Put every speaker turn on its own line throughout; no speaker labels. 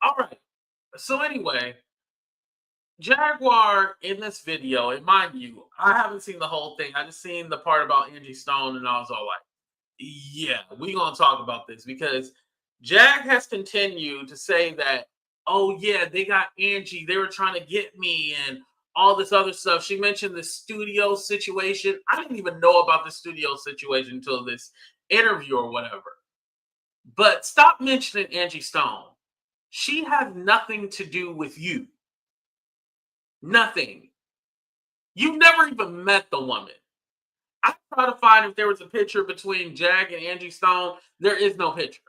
All right. So anyway, Jaguar in this video, and mind you, I haven't seen the whole thing. I just seen the part about Angie Stone, and I was all like, yeah, we gonna talk about this because Jag has continued to say that, oh yeah, they got Angie, they were trying to get me, and all this other stuff. She mentioned the studio situation. I didn't even know about the studio situation until this interview or whatever. But stop mentioning Angie Stone. She has nothing to do with you. Nothing. You've never even met the woman. I try to find if there was a picture between Jag and Angie Stone. There is no picture.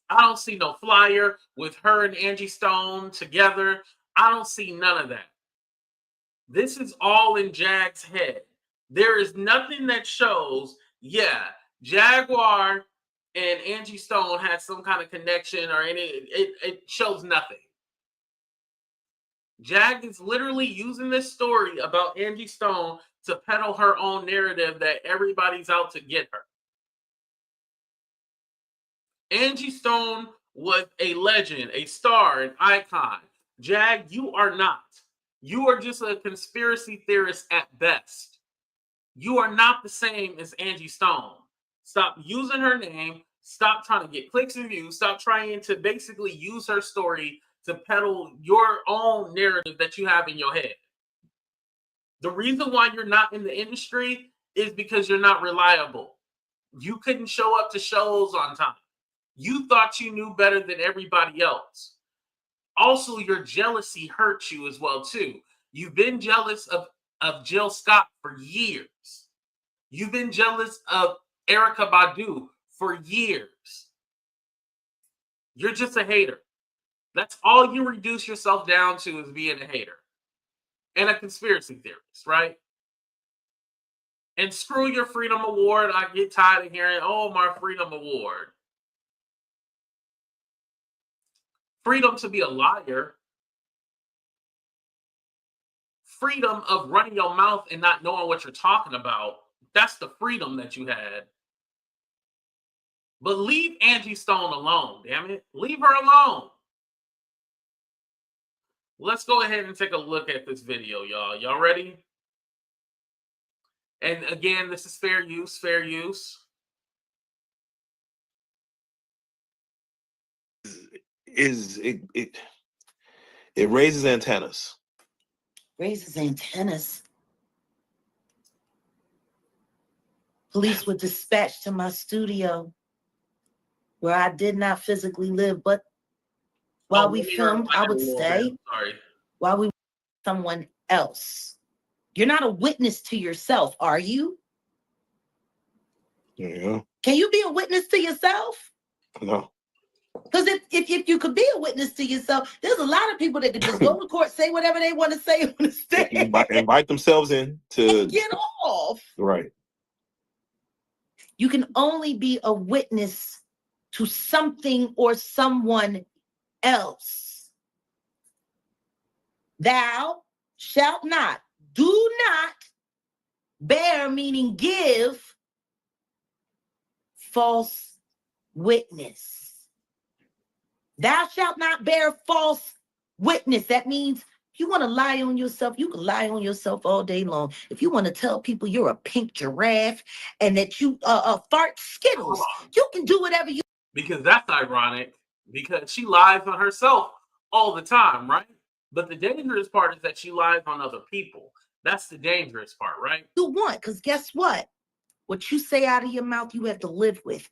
I don't see no flyer with her and Angie Stone together. I don't see none of that. This is all in Jag's head. There is nothing that shows, yeah, Jaguar and Angie Stone had some kind of connection or any. It shows nothing. Jag is literally using this story about Angie Stone to peddle her own narrative that everybody's out to get her. Angie Stone was a legend, a star, an icon. Jag, you are not. You are just a conspiracy theorist at best. You are not the same as Angie Stone. Stop using her name. Stop trying to get clicks and views. Stop trying to basically use her story to peddle your own narrative that you have in your head. The reason why you're not in the industry is because you're not reliable. You couldn't show up to shows on time. You thought you knew better than everybody else. Also, your jealousy hurts you as well, too. You've been jealous of Jill Scott for years. You've been jealous of Erykah Badu for years. You're just a hater. That's all you reduce yourself down to, is being a hater and a conspiracy theorist, right? And screw your Freedom Award. I get tired of hearing, oh, my Freedom Award. Freedom to be a liar. Freedom of running your mouth and not knowing what you're talking about. That's the freedom that you had. But leave Angie Stone alone, damn it. Leave her alone. Let's go ahead and take a look at this video, y'all. Y'all ready? And again, this is fair use, fair use.
It raises antennas.
Raises antennas. Police were dispatched to my studio where I did not physically live, but while we filmed, I would stay.
Sorry.
While we someone else. You're not a witness to yourself, are you?
Yeah.
Can you be a witness to yourself?
No.
Because if you could be a witness to yourself, there's a lot of people that could just go to court, say whatever they want to say on the stand.
Invite themselves in to
get off.
Right.
You can only be a witness to something or someone else. Thou shalt not, do not bear, meaning give, false witness. Thou shalt not bear false witness. That means you want to lie on yourself. You can lie on yourself all day long. If you want to tell people you're a pink giraffe and that you fart Skittles, you can do whatever you.
Because that's ironic. Because she lies on herself all the time, right? But the dangerous part is that she lies on other people. That's the dangerous part, right?
You want, because guess what? What you say out of your mouth, you have to live with.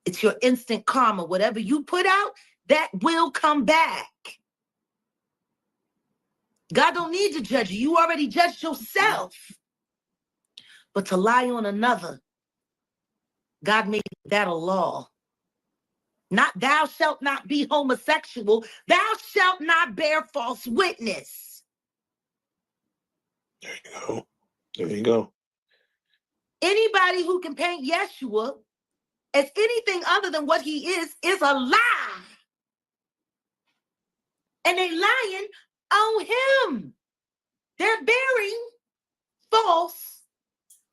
It's your instant karma. Whatever you put out, that will come back. God don't need to judge you. You already judged yourself. But to lie on another, God made that a law. Not thou shalt not be homosexual. Thou shalt not bear false witness.
There you go. There you go.
Anybody who can paint Yeshua as anything other than what he is a lie. And they lying on him. They're bearing false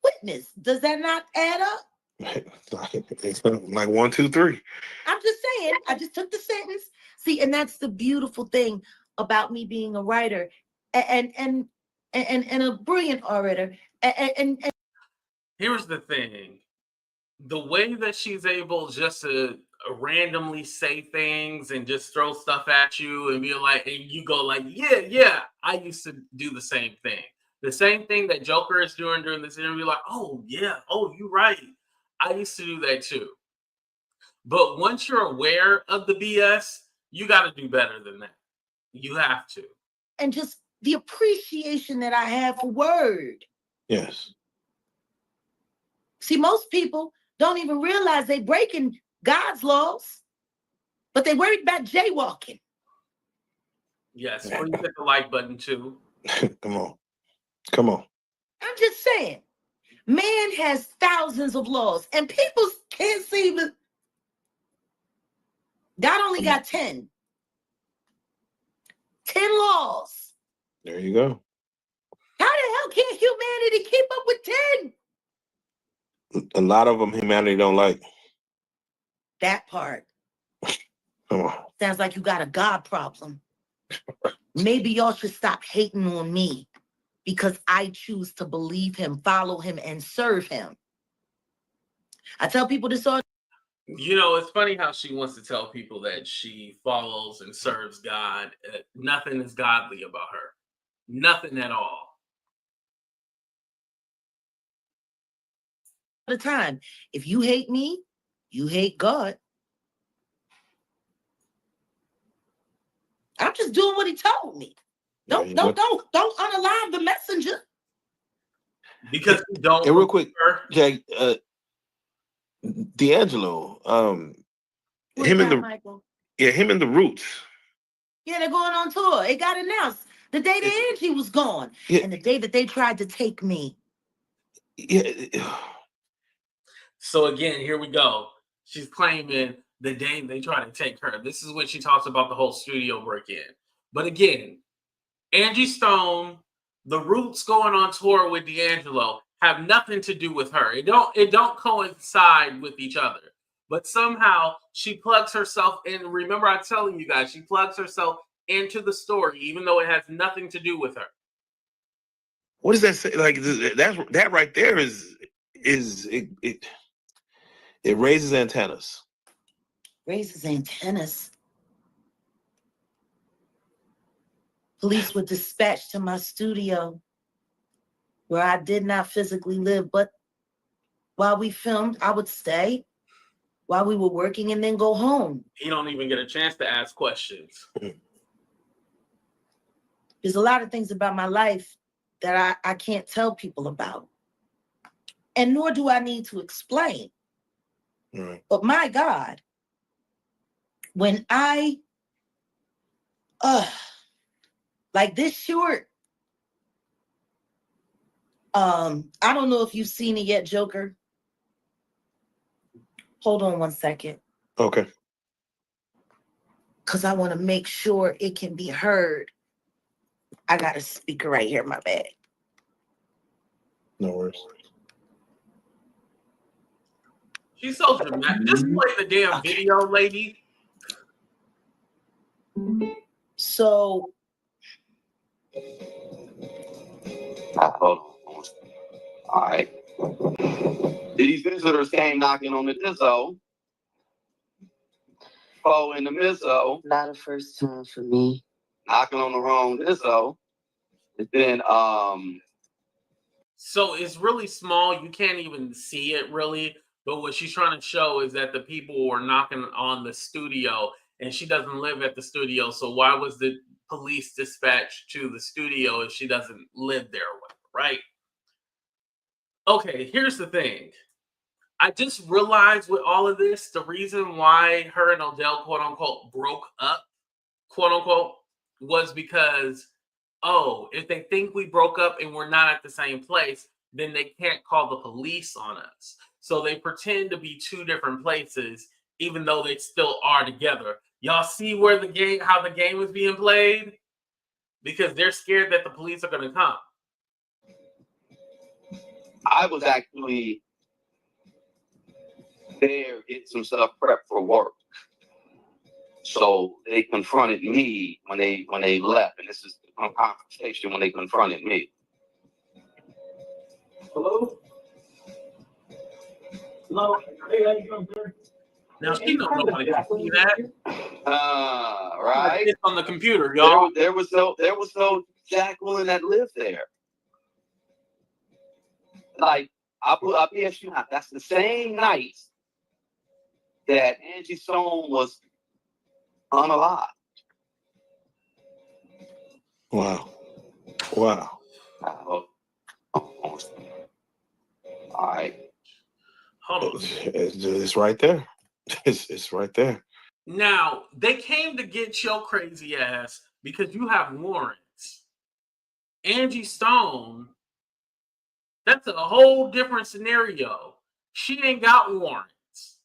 witness. Does that not add up?
Like 1, 2, 3.
I'm just saying, I just took the sentence. See, and that's the beautiful thing about me being a writer and a brilliant orator. And
Here's the thing. The way that she's able just to randomly say things and just throw stuff at you and be like, and you go like, yeah, I used to do the same thing. The same thing that Joker is doing during this interview, like, oh yeah, oh, you're right. I used to do that too. But once you're aware of the BS, you got to do better than that. You have to.
and just the appreciation that I have for word.
Yes.
See, most people don't even realize they breaking God's laws, but they worried about jaywalking.
Yes, please hit the like button too.
Come on. Come on.
I'm just saying, man has thousands of laws, and people can't seem to. God only got 10. 10 laws.
There you go.
How the hell can humanity keep up with 10?
A lot of them humanity don't like.
That part.
Come on.
Sounds like you got a God problem. Maybe y'all should stop hating on me because I choose to believe him, follow him, and serve him. I tell people this all.
You know, it's funny how she wants to tell people that she follows and serves God. Nothing is godly about her. Nothing at all.
The time. If you hate me, you hate God. I'm just doing what he told me. Don't unalive the messenger.
Because you don't.
And real quick,
her.
Jag, D'Angelo, him and the
Michael?
him and the Roots.
Yeah, they're going on tour. It got announced the day that Angie was gone, and the day that they tried to take me.
Yeah.
So again, here we go. She's claiming the day they try to take her. This is when she talks about the whole studio break-in. But again, Angie Stone, the Roots going on tour with D'Angelo have nothing to do with her. It don't coincide with each other. But somehow she plugs herself in. Remember, I'm telling you guys, she plugs herself into the story, even though it has nothing to do with her.
What does that say? Like that right there is it raises antennas.
Raises antennas. Police were dispatched to my studio where I did not physically live, but while we filmed, I would stay while we were working and then go home.
You don't even get a chance to ask questions.
There's a lot of things about my life that I can't tell people about. And nor do I need to explain.
Right.
But my God, when I, like this short, I don't know if you've seen it yet, Joker. Hold on one second.
Okay.
Because I want to make sure it can be heard. I got a speaker right here in my bag.
No worries.
She's so dramatic. Just play the damn video, lady.
So.
All right. These visitors came knocking on the Dizzo. In the Mizzo.
Not a first time for me.
Knocking on the wrong Dizzo. And then
So it's really small. You can't even see it really. But what she's trying to show is that the people were knocking on the studio, and she doesn't live at the studio. So why was the police dispatched to the studio if she doesn't live there, right? Okay, here's the thing. I just realized with all of this, the reason why her and Odell, quote unquote, broke up, quote unquote, was because, oh, if they think we broke up and we're not at the same place, then they can't call the police on us. So they pretend to be two different places, even though they still are together. Y'all see where how the game is being played? Because they're scared that the police are going to come.
I was actually there getting some stuff prepped for work. So they confronted me when they left, and this is a confrontation when they confronted me.
Hello? Hello? Hey, how you doing, sir?
Now she don't know nobody can see that.
Right?
It's on the computer, y'all.
There was no Jacqueline that lived there. Like, I bet you not. That's the same night that Angie Stone was unalive.
Wow. Wow.
All right.
Hold on.
It's right there. It's right there.
Now, they came to get your crazy ass because you have warrants. Angie Stone, that's a whole different scenario. She ain't got warrants.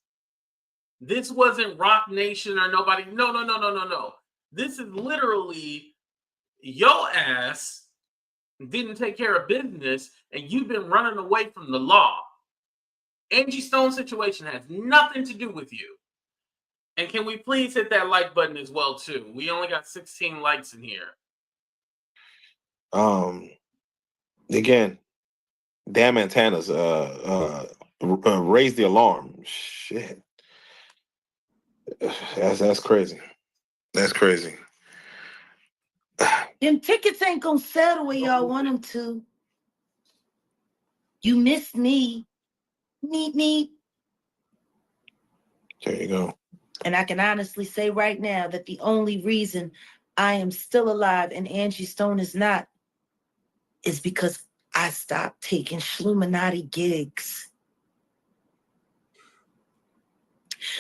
This wasn't Rock Nation or nobody. No. This is literally your ass didn't take care of business and you've been running away from the law. Angie Stone's situation has nothing to do with you. And can we please hit that like button as well, too? We only got 16 likes in here.
Again, damn antennas raise the alarm. Shit. That's crazy. That's crazy.
Them tickets ain't gonna sell the way y'all want them to. You missed me. Meet.
There you go.
And I can honestly say right now that the only reason I am still alive and Angie Stone is not is because I stopped taking Illuminati gigs.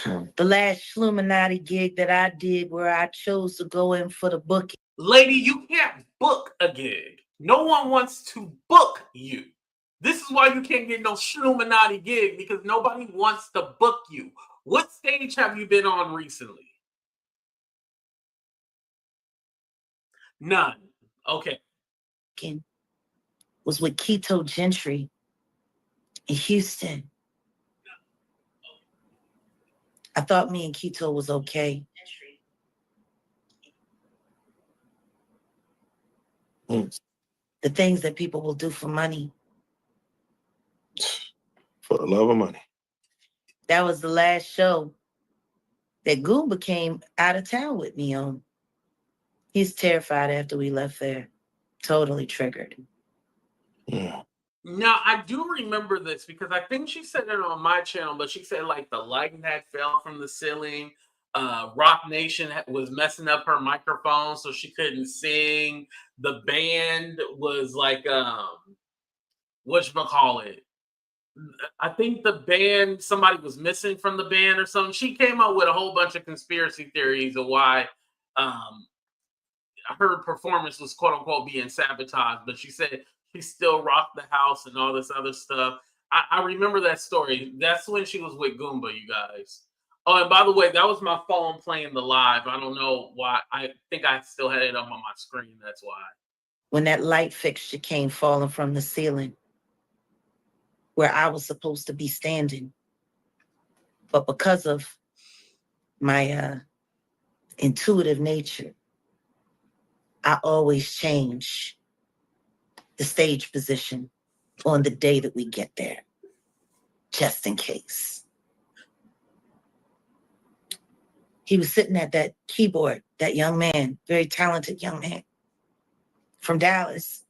The last Illuminati gig that I did where I chose to go in for the booking.
Lady, you can't book a gig. No one wants to book you. This is why you can't get no Illuminati gig, because nobody wants to book you. What stage have you been on recently? None. Okay.
Was with Keto Gentry in Houston. I thought me and Keto was okay. The things that people will do for money.
For the love of money.
That was the last show that Goomba came out of town with me on. He's terrified after we left there. Totally triggered.
Yeah.
Now, I do remember this because I think she said it on my channel, but she said like the lighting had fell from the ceiling. Rock Nation was messing up her microphone so she couldn't sing. The band was like, whatchamacallit? I think the band, somebody was missing from the band or something. She came up with a whole bunch of conspiracy theories of why her performance was quote unquote being sabotaged, but she said she still rocked the house and all this other stuff. I remember that story. That's when she was with Goomba, you guys. Oh, and by the way, that was my phone playing the live. I don't know why. I think I still had it up on my screen. That's why.
When that light fixture came falling from the ceiling, where I was supposed to be standing. But because of my intuitive nature, I always change the stage position on the day that we get there, just in case. He was sitting at that keyboard, that young man, very talented young man from Dallas,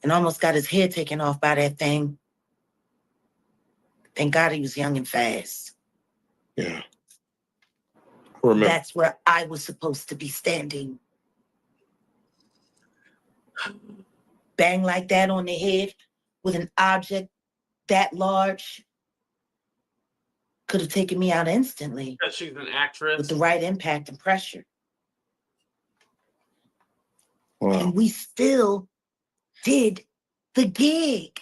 and almost got his head taken off by that thing. Thank God he was young and fast.
Yeah. Remember.
That's where I was supposed to be standing. Bang like that on the head with an object that large could have taken me out instantly.
Because she's an actress.
With the right impact and pressure.
Wow.
And we still did the gig.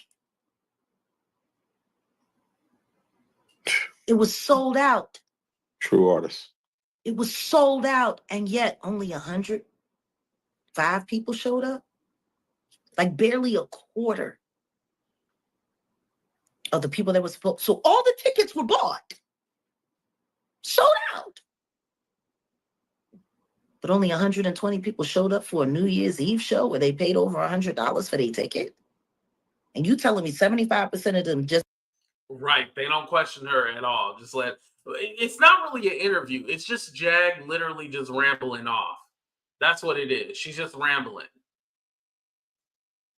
It was sold out.
True artist.
It was sold out, and yet only 105 people showed up. Like barely a quarter. of the people that were supposed. So all the tickets were bought, sold out. But only 120 people showed up for a New Year's Eve show where they paid over $100 for their ticket. And you telling me 75% of them just.
Right. They don't question her at all. Just let. It's not really an interview. It's just Jag literally just rambling off. That's what it is. She's just rambling.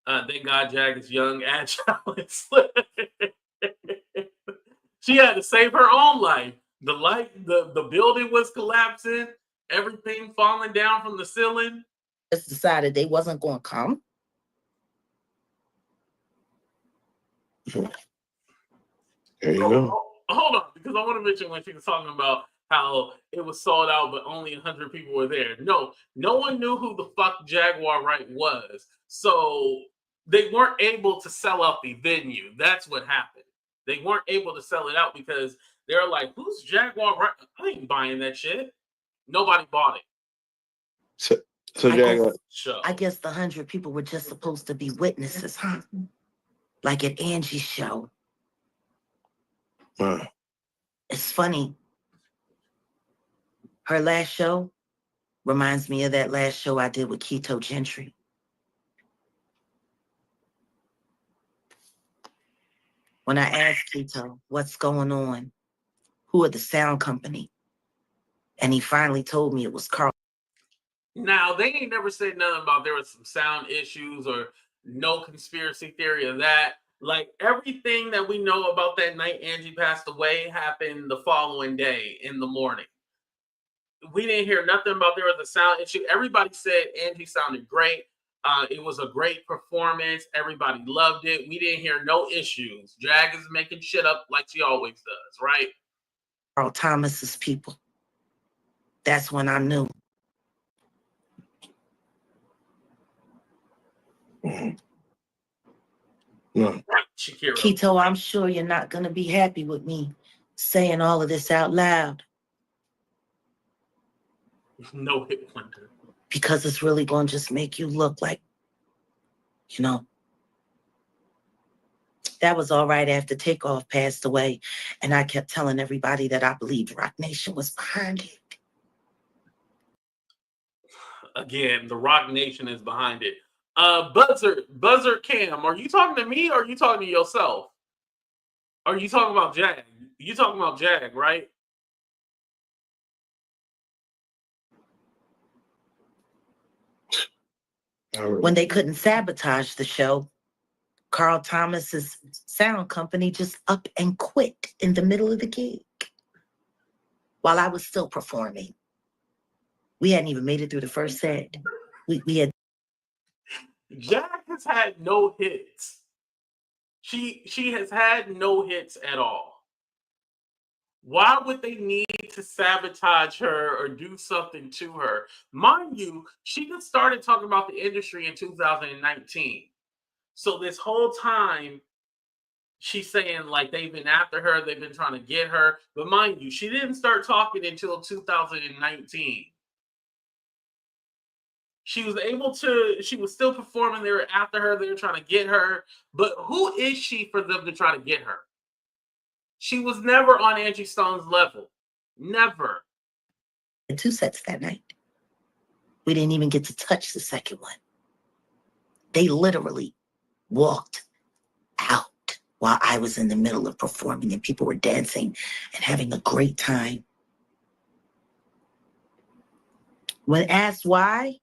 Thank God Jag is young, agile. She had to save her own life. The building was collapsing, everything falling down from the ceiling.
Just decided they wasn't going to come.
There you go.
Hold on, because I want to mention when she was talking about how it was sold out, but only 100 people were there. No one knew who the fuck Jaguar Wright was. So they weren't able to sell out the venue. That's what happened. They weren't able to sell it out because they're like, who's Jaguar Wright? I ain't buying that shit. Nobody bought it.
So Jaguar.
I guess the 100 people were just supposed to be witnesses, huh? Like at Angie's show.
Wow.
It's funny. Her last show reminds me of that last show I did with Keto Gentry. When I asked Keto, what's going on? Who are the sound company? And he finally told me it was Carl.
Now, they ain't never said nothing about there was some sound issues or no conspiracy theory of that. Like, everything that we know about that night Angie passed away happened the following day in the morning. We didn't hear nothing about there was a sound issue. Everybody said Angie sounded great. It was a great performance. Everybody loved it. We didn't hear no issues. Jag is making shit up like she always does, right?
Carl Thomas's people. That's when I knew.
No.
Shakira.
Keto, I'm sure you're not going to be happy with me saying all of this out loud.
No hit wonder.
Because it's really going to just make you look like, that was all right after Takeoff passed away. And I kept telling everybody that I believed Rock Nation was behind it.
Again, the Rock Nation is behind it. Buzzer Cam, are you talking to me or are you talking to yourself? Are you talking about Jag? You talking about Jag, right?
When they couldn't sabotage the show, Carl Thomas's sound company just up and quit in the middle of the gig while I was still performing. We hadn't even made it through the first set. We had.
Jag has had no hits. She has had no hits at all. Why would they need to sabotage her or do something to her? Mind you, she just started talking about the industry in 2019. So this whole time, she's saying like they've been after her, they've been trying to get her. But mind you, she didn't start talking until 2019. She was still performing. They were after her. They were trying to get her. But who is she for them to try to get her? She was never on Angie Stone's level. Never.
2 sets that night. We didn't even get to touch the second one. They literally walked out while I was in the middle of performing and people were dancing and having a great time. When asked why,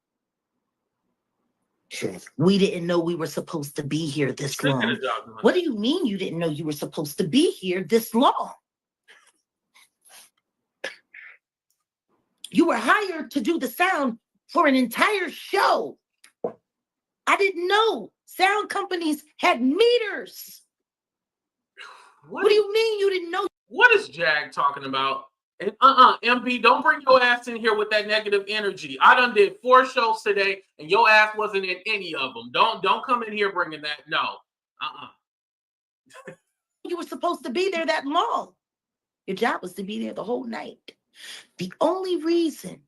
Sure.
We didn't know we were supposed to be here this long. What do you mean you didn't know you were supposed to be here this long? You were hired to do the sound for an entire show. I didn't know sound companies had meters. What do you mean you didn't know?
What is Jag talking about? And MB, don't bring your ass in here with that negative energy. I done did 4 shows today, and your ass wasn't in any of them. Don't come in here bringing that. No.
You were supposed to be there that long. Your job was to be there the whole night. The only reason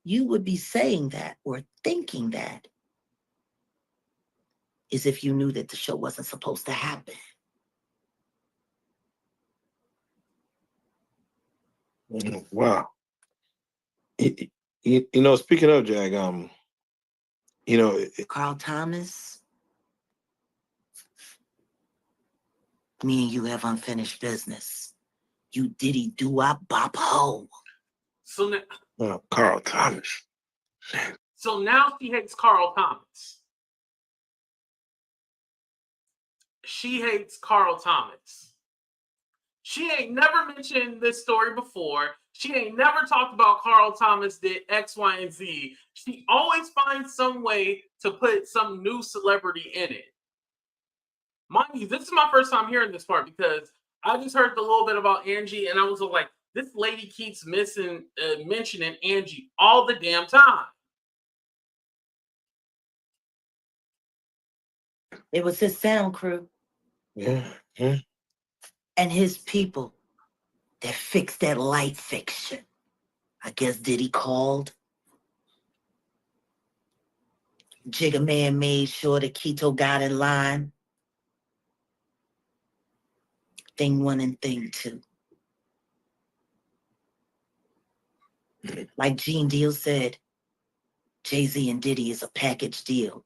you would be saying that or thinking that is if you knew that the show wasn't supposed to happen.
Wow. You know, speaking of Jag, you know,
Carl Thomas, me and you have unfinished business. You diddy do wop bop ho.
So now,
Carl Thomas.
so now she hates Carl Thomas. She hates Carl Thomas. She ain't never mentioned this story before. She ain't never talked about Carl Thomas did X, Y, and Z. She always finds some way to put some new celebrity in it. Mind you, this is my first time hearing this part because I just heard a little bit about Angie and I was like, this lady keeps mentioning Angie all the damn time.
It was his sound crew.
Yeah.
And his people that fixed that light fiction. I guess Diddy called. Jigga Man made sure that Keto got in line. Thing one and thing two. Like Gene Deal said, Jay-Z and Diddy is a package deal.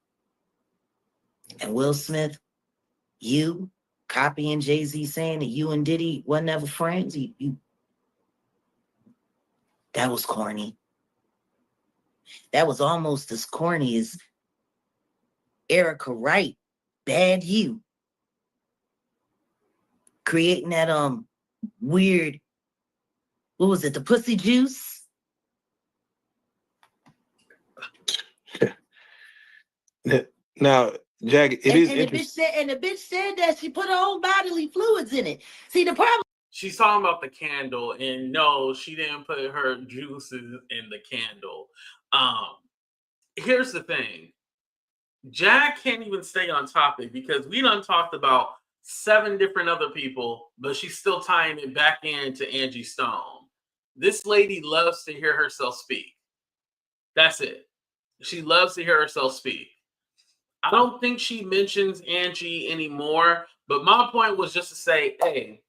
And Will Smith, you copying Jay-Z saying that you and Diddy wasn't ever friends, that was corny. That was almost as corny as Erica Wright, Bad You. Creating that weird, what was it, the pussy juice?
Now, Jag, it is
and
interesting.
the bitch said that she put her own bodily fluids in it. See, the problem.
She's talking about the candle, and no, she didn't put her juices in the candle. Here's the thing. Jag can't even stay on topic because we done talked about 7 different other people, but she's still tying it back into Angie Stone. This lady loves to hear herself speak. That's it. She loves to hear herself speak. I don't think she mentions Angie anymore, but my point was just to say, hey,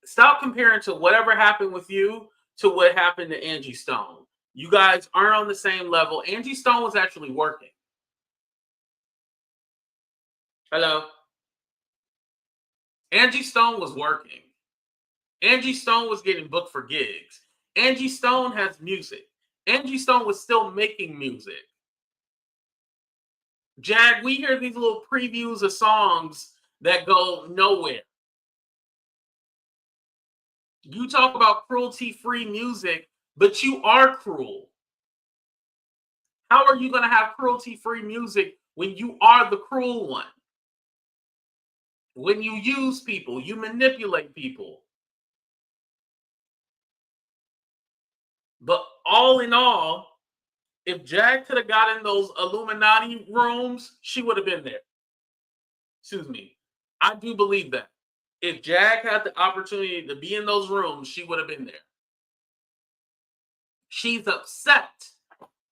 stop comparing to whatever happened with you to what happened to Angie Stone. You guys aren't on the same level. Angie Stone was actually working. Hello? Angie Stone was working. Angie Stone was getting booked for gigs. Angie Stone has music. Angie Stone was still making music. Jag, we hear these little previews of songs that go nowhere. You talk about cruelty-free music, but you are cruel. How are you going to have cruelty-free music when you are the cruel one? When you use people, you manipulate people. But all in all, if Jag could have got in those Illuminati rooms, she would have been there. Excuse me. I do believe that. If Jag had the opportunity to be in those rooms, she would have been there. She's upset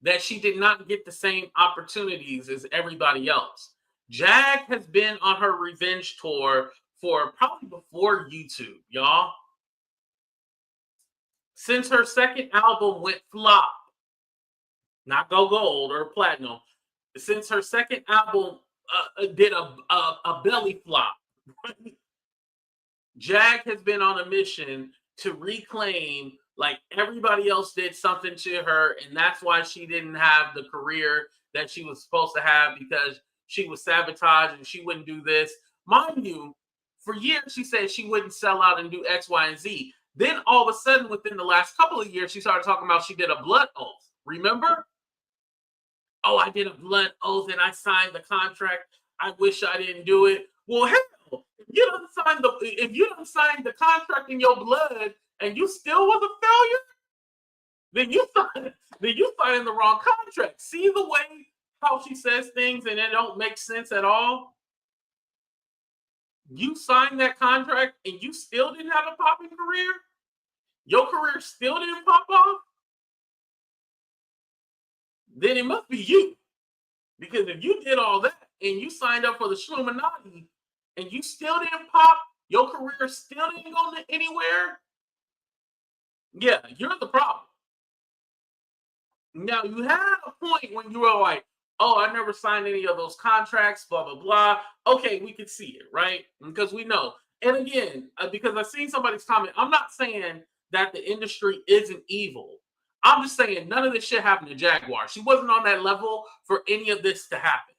that she did not get the same opportunities as everybody else. Jag has been on her revenge tour for probably before YouTube, y'all. Since her second album went flop, not go gold or platinum, since her second album did a belly flop, Jag has been on a mission to reclaim, like everybody else did something to her, and that's why she didn't have the career that she was supposed to have because she was sabotaged and she wouldn't do this. Mind you, for years she said she wouldn't sell out and do X, Y, and Z. Then all of a sudden, within the last couple of years, she started talking about she did a blood oath. Remember? Oh, I did a blood oath and I signed the contract. I wish I didn't do it. Well, hell, if you don't sign the contract in your blood and you still was a failure, then you signed the wrong contract. See the way how she says things and it don't make sense at all? You signed that contract and you still didn't have a popping career? Your career still didn't pop off? Then it must be you. Because if you did all that and you signed up for the Illuminati and you still didn't pop, your career still didn't go anywhere, Yeah, you're the problem. Now, you had a point when you were like, oh, I never signed any of those contracts, blah, blah, blah. Okay, we could see it, right? Because we know. And again, because I've seen somebody's comment, I'm not saying that the industry isn't evil. I'm just saying none of this shit happened to Jaguar. She wasn't on that level for any of this to happen.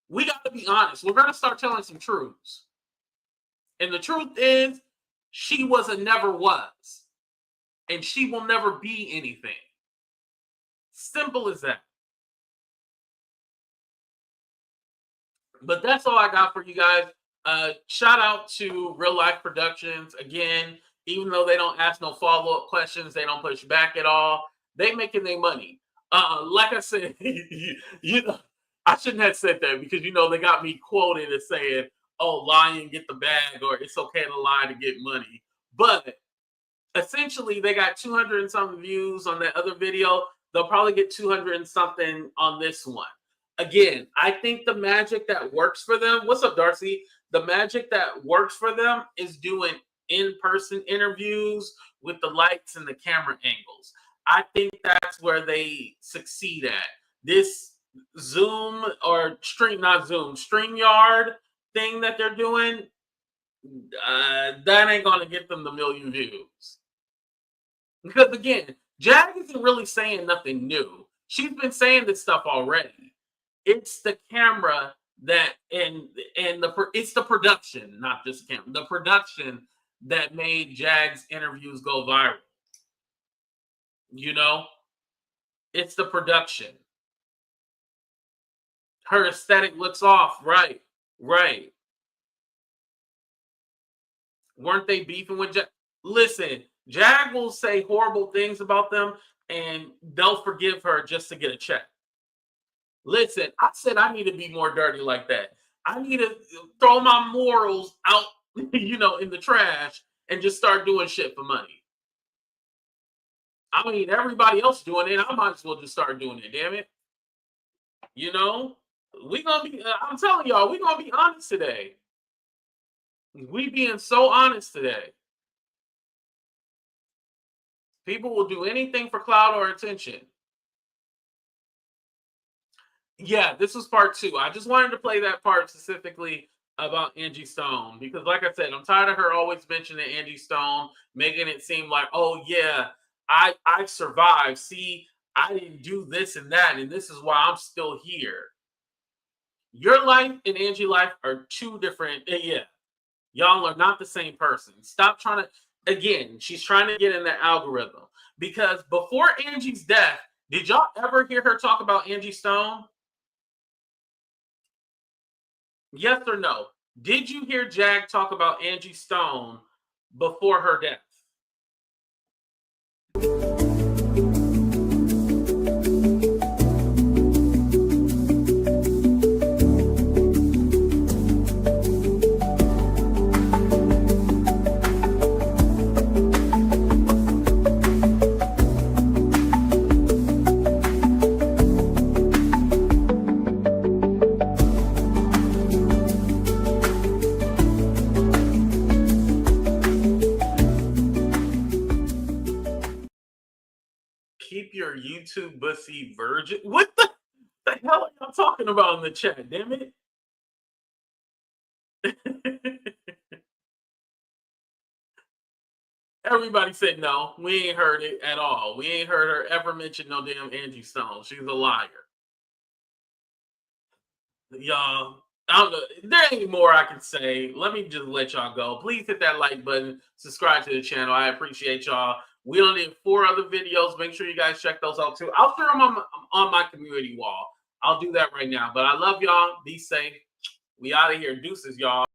We got to be honest. We're going to start telling some truths. And the truth is, she was a never was. And she will never be anything. Simple as that. But that's all I got for you guys. Shout out to RealLyfe Productions. Again, even though they don't ask no follow-up questions, they don't push back at all. They making their money. Like I said, you know, I shouldn't have said that because, you know, they got me quoted as saying, oh, lie and get the bag, or it's okay to lie to get money. But essentially, they got 200 and something views on that other video. They'll probably get 200 and something on this one. Again, I think the magic that works for them, what's up, Darcy? The magic that works for them is doing in-person interviews with the lights and the camera angles. I think that's where they succeed at. This Zoom or StreamYard thing that they're doing, that ain't going to get them the million views. Because again, Jag isn't really saying nothing new. She's been saying this stuff already. It's the camera that it's the production, not just the camera. The production that made Jag's interviews go viral. You know, it's the production. Her aesthetic looks off, right? Right. Weren't they beefing with Jag? Listen, Jag will say horrible things about them, and they'll forgive her just to get a check. Listen, I said I need to be more dirty like that. I need to throw my morals out, you know, in the trash and just start doing shit for money. I mean, everybody else doing it. I might as well just start doing it, damn it. You know, we gonna be, I'm telling y'all, we gonna be honest today. We being so honest today. People will do anything for clout or attention. Yeah, this was part 2. I just wanted to play that part specifically about Angie Stone because, like I said, I'm tired of her always mentioning Angie Stone, making it seem like, oh yeah, I survived. See, I didn't do this and that, and this is why I'm still here. Your life and Angie life are two different. Yeah, y'all are not the same person. Stop trying to. Again, she's trying to get in the algorithm because before Angie's death, did y'all ever hear her talk about Angie Stone? Yes or no? Did you hear Jag talk about Angie Stone before her death? Keep your YouTube bussy virgin. What the hell are y'all talking about in the chat? Damn it. Everybody said no. We ain't heard it at all. We ain't heard her ever mention no damn Angie Stone. She's a liar. Y'all, I don't know. There ain't more I can say. Let me just let y'all go. Please hit that like button. Subscribe to the channel. I appreciate y'all. We only have 4 other videos. Make sure you guys check those out too. I'll share them on my community wall. I'll do that right now. But I love y'all. Be safe. We out of here. Deuces, y'all.